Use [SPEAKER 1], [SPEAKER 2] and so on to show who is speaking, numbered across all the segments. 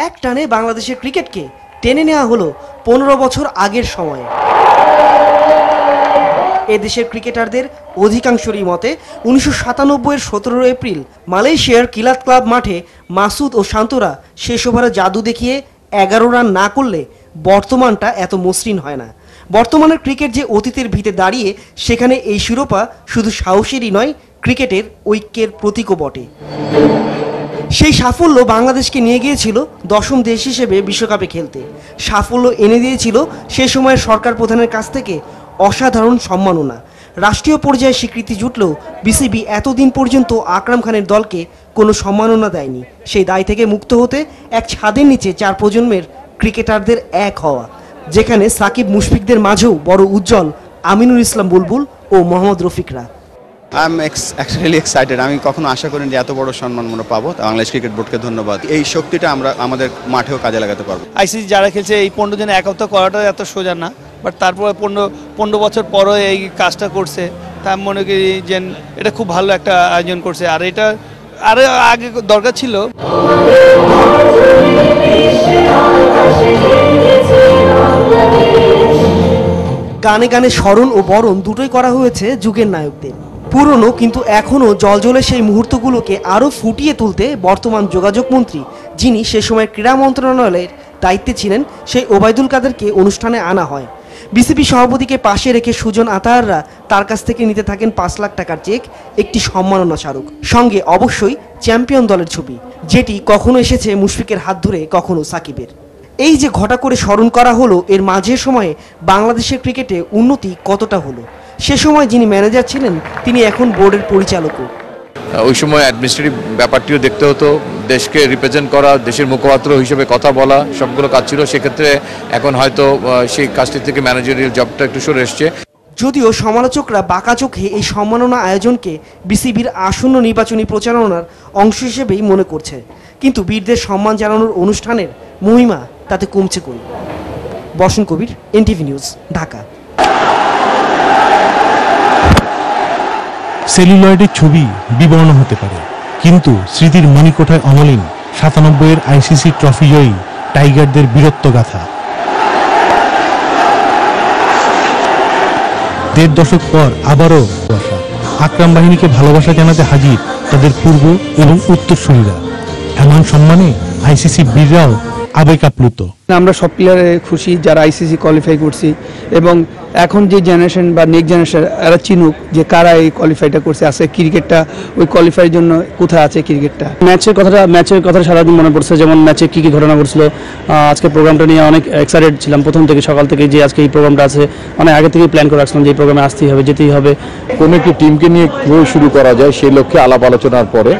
[SPEAKER 1] এক টানে বাংলাদেশের ক্রিকেটকে টেনে নেওয়া হলো 15 বছর আগের সময়ে। এদেশের ক্রিকেটারদের অধিকাংশেরই মতে 1997-এর 17 এপ্রিল মালয়েশিয়ার কিলাত ক্লাব মাঠে মাসুদ ও শান্তরা শেষ ওভারে জাদু দেখিয়ে 11 রান না করলে বর্তমানটা এত মসৃণ হয় না। বর্তমানের ক্রিকেট যে অতীতের ভিতে দাঁড়িয়ে, সেখানে এই শিরোপা শুধু সাহসেরই নয়, ক্রিকেটের ঐক্যের প্রতীকও বটে। সেই সাফল্য বাংলাদেশকে নিয়ে গিয়েছিল 10ম দেশ হিসেবে বিশ্বকাপে খেলতে। সাফল্য এনে দিয়েছিল সে সময়ের সরকার প্রধানের কাছ থেকে অসাধারণ সম্মাননা। রাষ্ট্রীয় পর্যায়ে স্বীকৃতি জুটলেও বিসিবি এতদিন পর্যন্ত আকরাম খানের দলকে কোনো সম্মাননা দেয়নি। সেই দায় থেকে মুক্ত হতে এক ছাদের নিচে 4 প্রজন্মের ক্রিকেটারদের এক হওয়া, যেখানে সাকিব মুশফিকদের মাঝেও বড় উজ্জ্বল আমিনুল ইসলাম বুলবুল ও মোহাম্মদ রফিকরা।
[SPEAKER 2] I am really excited. আমি কখনো আশা করিনি যে এত বড় সম্মান আমরা পাবো। বাংলাদেশ ক্রিকেট বোর্ডকে ধন্যবাদ। এই শক্তিটা আমরা আমাদের মাঠেও কাজে লাগাতে পারবো।
[SPEAKER 3] আইসিসি যারা খেলছে, এই 15 জনে এক হপ্তাহ করাটা এত সোজা না, বাট তারপরে 15 বছর পরও এই কাজটা করছে। তা আমি মনে করি যে এটা খুব ভালো একটা আয়োজন করছে, আর এটা আরো আগে দরকার ছিল।
[SPEAKER 1] গানে গানে স্মরণ ও বরণ দুটোই করা হয়েছে যুগের নায়কদের। পুরনো কিন্তু এখনও জলজলে সেই মুহূর্তগুলোকে আরও ফুটিয়ে তুলতে বর্তমান যোগাযোগ মন্ত্রী, যিনি সে সময় ক্রীড়া মন্ত্রণালয়ের দায়িত্বে ছিলেন, সেই ওবায়দুল কাদেরকে অনুষ্ঠানে আনা হয়। বিসিবি সভাপতিকে পাশে রেখে সুজন আতাহাররা তার কাছ থেকে নিতে থাকেন 5 লাখ টাকার চেক, একটি সম্মাননা স্মারক, সঙ্গে অবশ্যই চ্যাম্পিয়ন দলের ছবি, যেটি কখনো এসেছে মুশফিকের হাত ধরে, কখনো সাকিবের। এই যে ঘটা করে স্মরণ করা হলো, এর মাঝে সময়ে বাংলাদেশের ক্রিকেটে উন্নতি কতটা হলো। সে সময় যিনি ম্যানেজার ছিলেন, তিনি এখন বোর্ডের পরিচালকও।
[SPEAKER 4] ওই সময় অ্যাডমিনিস্ট্রেটিভ ব্যাপারটিও দেখতে হতো, দেশকে রিপ্রেজেন্ট করা, দেশের মুখপাত্র হিসেবে কথা বলা, সবগুলো কাজ ছিল। সেক্ষেত্রে এখন হয়তো সেই কাজটি থেকে ম্যানেজারিয়াল জবটা একটু সরে এসছে।
[SPEAKER 1] যদিও সমালোচকরা বাঁকা চোখে এই সম্মাননা আয়োজনকে বিসিবির আসন্ন নির্বাচনী প্রচারণার অংশ হিসেবেই মনে করছে, কিন্তু বীরদের সম্মান জানানোর অনুষ্ঠানের মহিমা তাতে কমছে কই। বসন কবির, এনটিভি নিউজ, ঢাকা।
[SPEAKER 5] সেলুলয়েডের ছবি বিবর্ণ হতে পারে, কিন্তু স্মৃতির মণিকোঠায় অমলিন 97-এর আইসিসি ট্রফি জয়ী টাইগারদের বীরত্ব গাথা। 1.5 দশক পর আবারও আকরাম বাহিনীকে ভালোবাসা জানাতে হাজির তাদের পূর্ব এবং উত্তরসূরিরা। এমন সম্মানে আইসিসি বীররাও আবেগ আপ্লুত।
[SPEAKER 6] আমরা সব প্লেয়ারে খুশি যারা আইসিসি কোয়ালিফাই করছি, এবং এখন যে জেনারেশন বা নেক্সট জেনারেশন এরা চিনুক যে কারা এই কোয়ালিফাইটা করছে। আজকে ক্রিকেটটা ওই কোয়ালিফাইয়ের জন্য কোথায় আছে ক্রিকেটটা। ম্যাচের কথা সারাদিন মনে পড়ছে, যেমন ম্যাচে কী ঘটনা ঘটছিল। আজকে প্রোগ্রামটা নিয়ে অনেক এক্সাইটেড ছিলাম প্রথম থেকে, সকাল থেকে, যে আজকে এই প্রোগ্রামটা আছে। অনেক আগে থেকেই প্ল্যান করে রাখছিলাম যে এই প্রোগ্রামে আসতেই হবে, যেতেই হবে।
[SPEAKER 7] কোনো একটি টিমকে নিয়ে কীভাবে শুরু করা যায় সেই লক্ষ্যে আলাপ আলোচনার পরে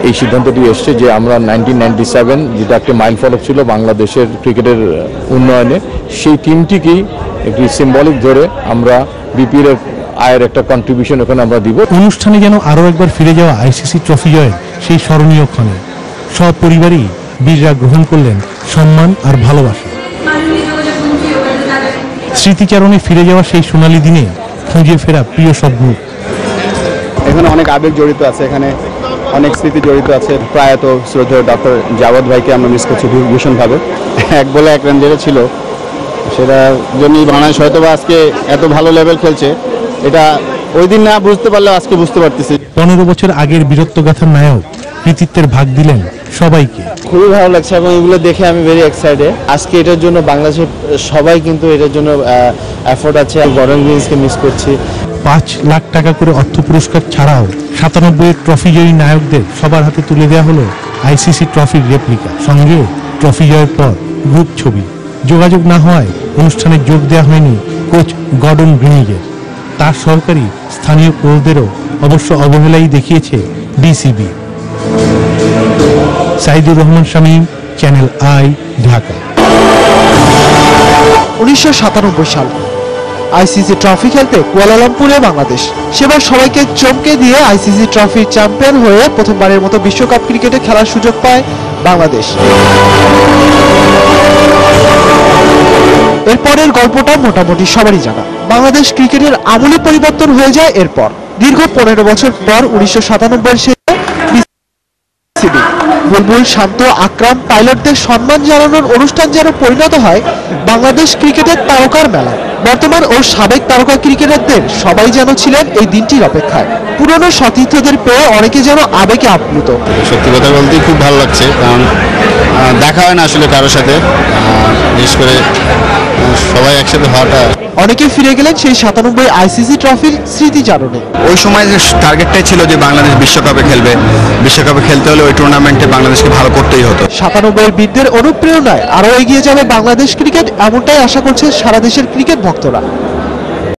[SPEAKER 7] এই সিদ্ধান্তটি এসছে যে আমরা 1997 যেটা একটা মাইল ফলক ছিল বাংলাদেশের ক্রিকেটের উন্নয়নে, সেই টিমটিকেই একটি সিম্বলিক ধরে আমরা বিপিএল এর আয়ের একটা কন্ট্রিবিউশন ওখানে আমরা দিব।
[SPEAKER 5] অনুষ্ঠানে যেন আরও একবার ফিরে যাওয়া আইসিসি ট্রফি জয়ের সেই স্মরণীয় ক্ষণে সপরিবারই বীররা গ্রহণ করলেন সম্মান আর ভালোবাসা। স্মৃতিচারণে ফিরে যাওয়া সেই সোনালী দিনে খুঁজে ফেরা প্রিয় সব গ্রুপ।
[SPEAKER 2] এখানে অনেক আবেগ জড়িত আছে, এখানে অনেক স্মৃতি জড়িত আছে। প্রায়ত শ্রদ্ধেয় ডক্টর জাওয়াদ ভাইকে আমরা মিস করছি ভীষণভাবে। 1 বলে 1 রান যেটা ছিল, সেটার জন্যই বাংলাদেশ হয়তো বা আজকে এত ভালো লেভেল খেলছে। এটা ওই দিন না বুঝতে পারলেও আজকে বুঝতে পারতেছি।
[SPEAKER 5] 15 বছর আগের বীরত্বগাথার নায়ক কৃতিত্বের ভাগ দিলেন সবাইকে।
[SPEAKER 8] খুবই ভালো লাগছে এবং এগুলো দেখে আমি ভেরি এক্সাইটেড। আজকে এটার জন্য বাংলাদেশের সবাই কিন্তু এটার জন্য এফোর্ট আছে। গর্ডন গ্রিনসকে মিস করছি।
[SPEAKER 5] 5 লাখ টাকা করে অর্থ পুরস্কার ছাড়াও 97-এর ট্রফি জয়ী নায়কদের সবার হাতে তুলে দেওয়া হলো আইসিসি ট্রফির রেপ্লিকা, সঙ্গে ট্রফি জয়ের পর গ্রুপ ছবি। যোগাযোগ না হওয়ায় অনুষ্ঠানে যোগ দেওয়া হয়নি কোচ গর্ডন গ্রিনিজের। তার সহকারী স্থানীয় কোচদেরও অবশ্য অবহেলাই দেখিয়েছে BCB. Saidur Rahman Shamim, channel I, Dhaka.
[SPEAKER 9] 1997 সাল আইসিসি ট্রফি খেলতে কুয়ালালামপুরে বাংলাদেশ। সেবার সবাইকে চমকে দিয়ে আইসিসি ট্রফির চ্যাম্পিয়ন হয়ে প্রথমবারের মতো বিশ্বকাপ ক্রিকেটে খেলার সুযোগ পায় বাংলাদেশ। এরপরের গল্পটা মোটামুটি সবারই জানা। বাংলাদেশ ক্রিকেটের আমূল পরিবর্তন হয়ে যায় এরপর। দীর্ঘ 15 বছর পর 1997 সালে বিসিবি বুলবুল, শান্ত, আকরাম, পাইলটদের সম্মান জানানোর অনুষ্ঠান যেন পরিণত হয় বাংলাদেশ ক্রিকেটের তারকার মেলা। বর্তমান ও সাবেক তারকা ক্রিকেটারদের সবাই যেন ছিলেন এই দিনটির অপেক্ষায়। পুরনো সতীর্থদের পেয়ে অনেকে যেন আবেগে আপ্লুত।
[SPEAKER 2] সত্যি কথা বলতে খুব ভালো লাগছে, কারণ দেখা হয় না আসলে কারোর সাথে, বিশেষ করে সবাই একসাথে হওয়াটা।
[SPEAKER 9] অনেকে ফিরে গেলেন সেই 97 আইসিসি ট্রফির স্মৃতিচারণে।
[SPEAKER 2] ওই সময় টার্গেটটাই ছিল যে বাংলাদেশ বিশ্বকাপে খেলবে, বিশ্বকাপে খেলতে হলে ওই টুর্নামেন্টে বাংলাদেশকে ভালো করতেই হতো।
[SPEAKER 9] 97 বীরদের অনুপ্রেরণায় আরও এগিয়ে যাবে বাংলাদেশ ক্রিকেট, এমনটাই আশা করছে সারা দেশের ক্রিকেট ভক্তরা।